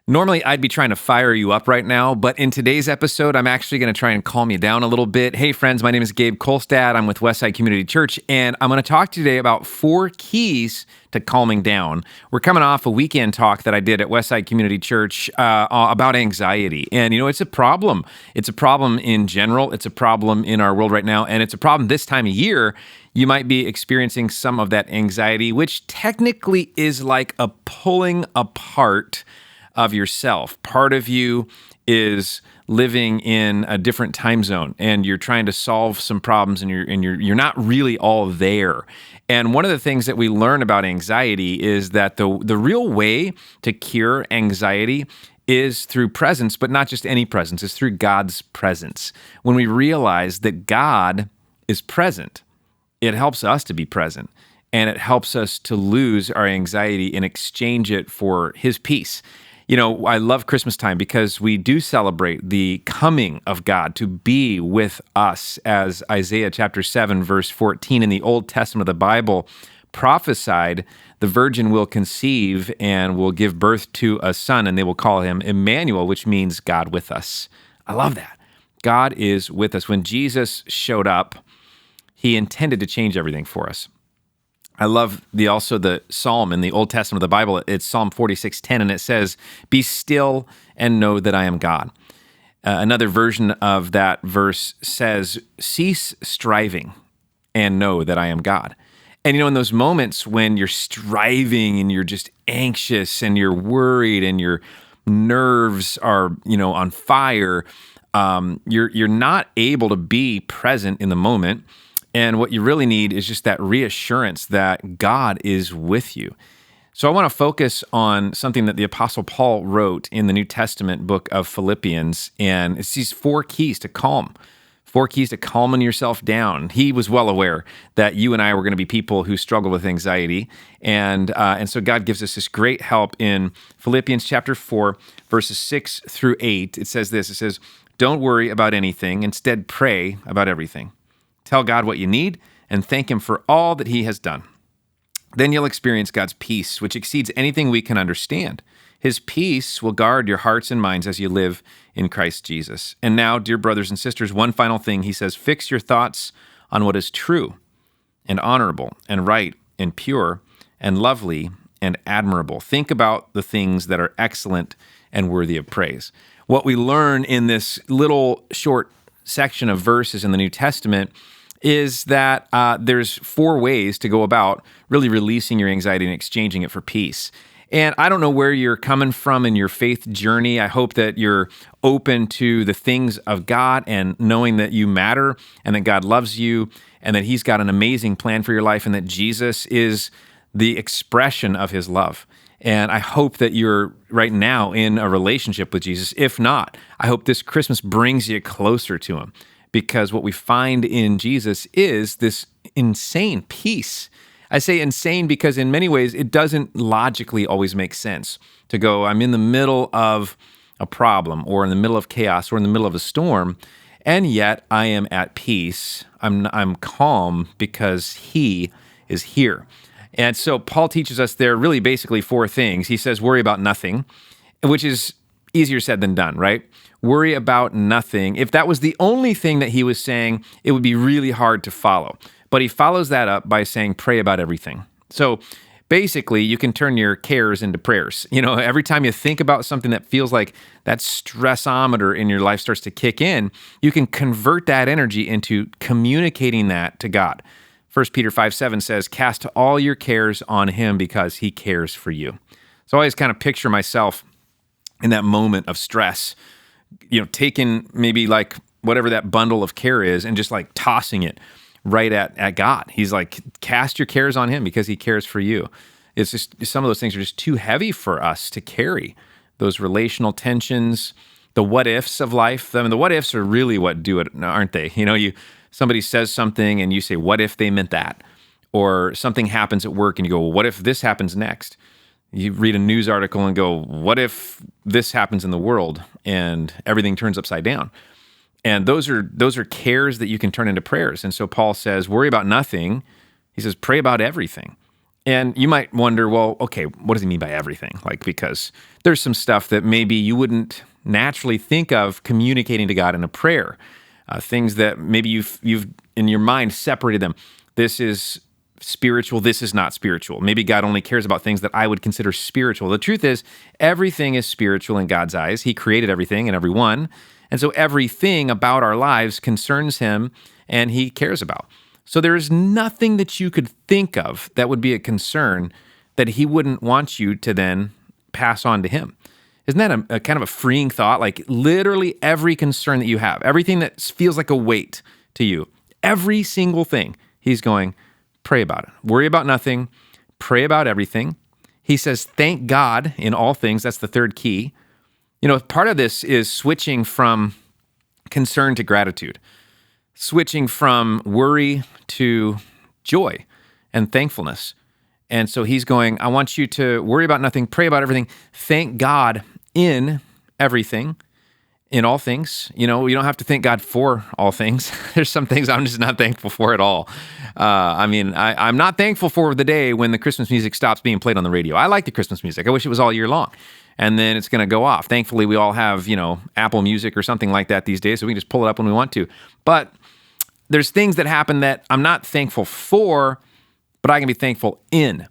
Normally, I'd be trying to fire you up right now, but in today's episode, I'm actually going to try and calm you down a little bit. Hey, friends, my name is Gabe Kolstad. I'm with Westside Community Church, and I'm going to talk to you today about 4 keys to calming down. We're coming off a weekend talk that I did at Westside Community Church about anxiety. And, it's a problem. It's a problem in general. It's a problem in our world right now, and it's a problem this time of year. You might be experiencing some of that anxiety, which technically is like a pulling apart of yourself. Part of you is living in a different time zone, and you're trying to solve some problems, and you're not really all there. And one of the things that we learn about anxiety is that the real way to cure anxiety is through presence, but not just any presence. It's through God's presence. When we realize that God is present, it helps us to be present, and it helps us to lose our anxiety and exchange it for His peace. I love Christmas time because we do celebrate the coming of God to be with us, as Isaiah chapter 7, verse 14 in the Old Testament of the Bible prophesied. The virgin will conceive and will give birth to a son, and they will call him Emmanuel, which means God with us. I love that. God is with us. When Jesus showed up, He intended to change everything for us. I love the Psalm in the Old Testament of the Bible. It's Psalm 46:10, and it says, "Be still and know that I am God." Another version of that verse says, "Cease striving and know that I am God." And in those moments when you're striving and you're just anxious and you're worried and your nerves are, on fire, you're not able to be present in the moment. And what you really need is just that reassurance that God is with you. So I want to focus on something that the Apostle Paul wrote in the New Testament book of Philippians, and it's these 4 keys to calm. 4 keys to calming yourself down. He was well aware that you and I were going to be people who struggle with anxiety, and so God gives us this great help in Philippians chapter 4, verses 6 through 8. It says this, it says, "Don't worry about anything, instead pray about everything. Tell God what you need and thank Him for all that He has done. Then you'll experience God's peace, which exceeds anything we can understand. His peace will guard your hearts and minds as you live in Christ Jesus. And now, dear brothers and sisters, one final thing. He says, fix your thoughts on what is true and honorable and right and pure and lovely and admirable. Think about the things that are excellent and worthy of praise." What we learn in this little short section of verses in the New Testament is that there's 4 ways to go about really releasing your anxiety and exchanging it for peace. And I don't know where you're coming from in your faith journey. I hope that you're open to the things of God and knowing that you matter and that God loves you and that He's got an amazing plan for your life and that Jesus is the expression of His love. And I hope that you're right now in a relationship with Jesus. If not, I hope this Christmas brings you closer to Him, because what we find in Jesus is this insane peace. I say insane because in many ways it doesn't logically always make sense to go, I'm in the middle of a problem or in the middle of chaos or in the middle of a storm, and yet I am at peace. I'm calm because He is here. And so Paul teaches us there really basically 4 things. He says, worry about nothing, which is easier said than done, right? Worry about nothing. If that was the only thing that he was saying, it would be really hard to follow. But he follows that up by saying, pray about everything. So basically, you can turn your cares into prayers. Every time you think about something that feels like that stressometer in your life starts to kick in, you can convert that energy into communicating that to God. 1 Peter 5:7 says, cast all your cares on Him because He cares for you. So I always kind of picture myself in that moment of stress, taking maybe like whatever that bundle of care is and just like tossing it right at God. He's like, cast your cares on Him because He cares for you. It's just, some of those things are just too heavy for us to carry. Those relational tensions, the what ifs of life. I mean, the what ifs are really what do it, aren't they? Somebody says something and you say, what if they meant that? Or something happens at work and you go, well, what if this happens next? You read a news article and go, what if this happens in the world and everything turns upside down? And those are cares that you can turn into prayers. And so Paul says, worry about nothing. He says, pray about everything. And you might wonder, well, okay, what does he mean by everything? Like, because there's some stuff that maybe you wouldn't naturally think of communicating to God in a prayer, things that maybe you've in your mind separated them. This is spiritual. This is not spiritual. Maybe God only cares about things that I would consider spiritual. The truth is, everything is spiritual in God's eyes. He created everything and everyone. And so everything about our lives concerns him and he cares about. So there is nothing that you could think of that would be a concern that he wouldn't want you to then pass on to him. Isn't that a kind of a freeing thought? Like literally every concern that you have, everything that feels like a weight to you, every single thing, he's going, pray about it. Worry about nothing. Pray about everything. He says, thank God in all things. That's the third key. You know, part of this is switching from concern to gratitude, switching from worry to joy and thankfulness. And so he's going, I want you to worry about nothing, pray about everything, thank God in everything, in all things. You know, you don't have to thank God for all things. There's some things I'm just not thankful for at all. I'm not thankful for the day when the Christmas music stops being played on the radio. I like the Christmas music. I wish it was all year long. And then it's going to go off. Thankfully, we all have, Apple Music or something like that these days, so we can just pull it up when we want to. But there's things that happen that I'm not thankful for, but I can be thankful in.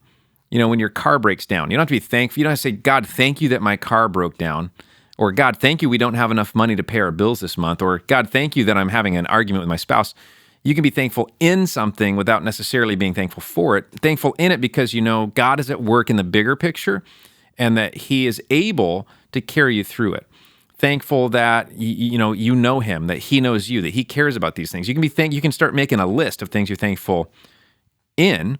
You know, when your car breaks down, you don't have to be thankful. You don't have to say, God, thank you that my car broke down. Or God, thank you we don't have enough money to pay our bills this month. Or God, thank you that I'm having an argument with my spouse. You can be thankful in something without necessarily being thankful for it. Thankful in it because you know God is at work in the bigger picture and that he is able to carry you through it. Thankful that you know him, that he knows you, that he cares about these things. You can start making a list of things you're thankful in.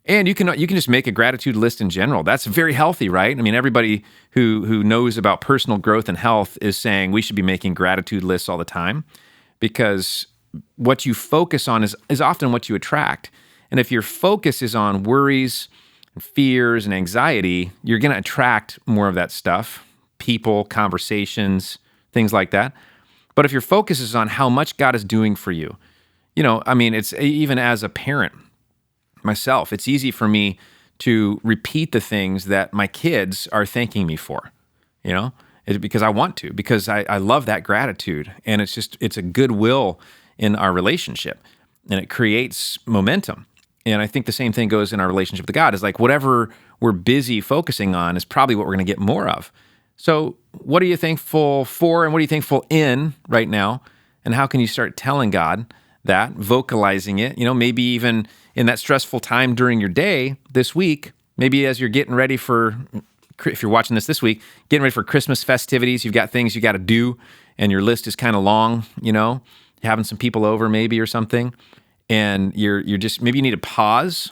And you can just make a gratitude list in general. That's very healthy, right? I mean, everybody who knows about personal growth and health is saying we should be making gratitude lists all the time because what you focus on is often what you attract. And if your focus is on worries, and fears, and anxiety, you're going to attract more of that stuff, people, conversations, things like that. But if your focus is on how much God is doing for you, it's even as a parent, myself, it's easy for me to repeat the things that my kids are thanking me for, because I want to, because I love that gratitude. And it's a goodwill in our relationship and it creates momentum. And I think the same thing goes in our relationship with God is like whatever we're busy focusing on is probably what we're going to get more of. So what are you thankful for and what are you thankful in right now? And how can you start telling God that, vocalizing it, maybe even in that stressful time during your day this week, maybe as you're getting ready for, if you're watching this week, getting ready for Christmas festivities, you've got things you got to do and your list is kind of long, having some people over maybe or something. And you're just, maybe you need to pause.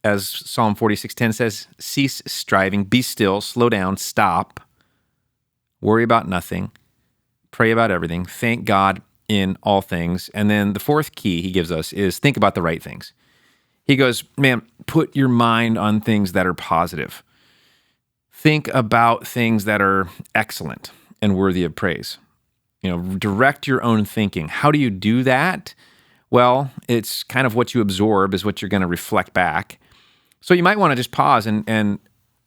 As Psalm 46:10 says, cease striving, be still, slow down, stop, worry about nothing, pray about everything, thank God in all things. And then the fourth key he gives us is think about the right things. He goes, man, put your mind on things that are positive. Think about things that are excellent and worthy of praise. Direct your own thinking. How do you do that? Well, it's kind of what you absorb is what you're going to reflect back. So you might want to just pause and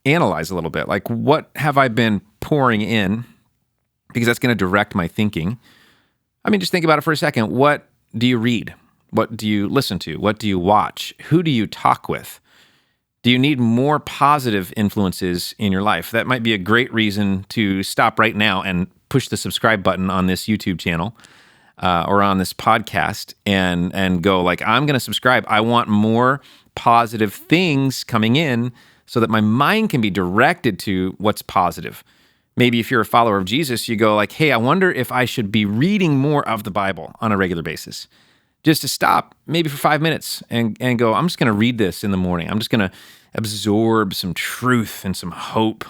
analyze a little bit. Like, what have I been pouring in? Because that's going to direct my thinking. I mean, just think about it for a second. What do you read? What do you listen to? What do you watch? Who do you talk with? Do you need more positive influences in your life? That might be a great reason to stop right now and push the subscribe button on this YouTube channel or on this podcast and go like, I'm going to subscribe. I want more positive things coming in so that my mind can be directed to what's positive. Maybe if you're a follower of Jesus, you go like, hey, I wonder if I should be reading more of the Bible on a regular basis. Just to stop maybe for 5 minutes and go, I'm just going to read this in the morning. I'm just going to absorb some truth and some hope,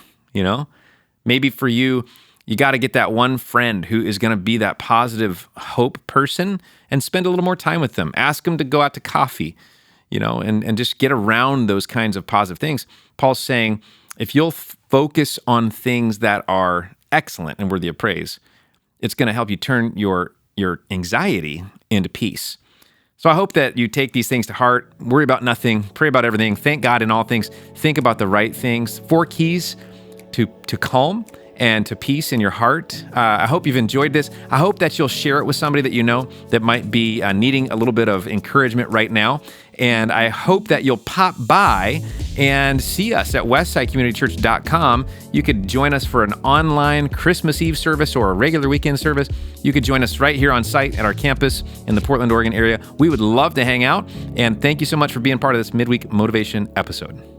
Maybe for you, you got to get that one friend who is going to be that positive hope person and spend a little more time with them. Ask them to go out to coffee, and just get around those kinds of positive things. Paul's saying, if you'll focus on things that are excellent and worthy of praise, it's going to help you turn your anxiety into peace. So I hope that you take these things to heart, worry about nothing, pray about everything, thank God in all things, think about the right things. 4 keys to calm and to peace in your heart. I hope you've enjoyed this. I hope that you'll share it with somebody that you know that might be needing a little bit of encouragement right now. And I hope that you'll pop by and see us at westsidecommunitychurch.com. You could join us for an online Christmas Eve service or a regular weekend service. You could join us right here on site at our campus in the Portland, Oregon area. We would love to hang out. And thank you so much for being part of this midweek motivation episode.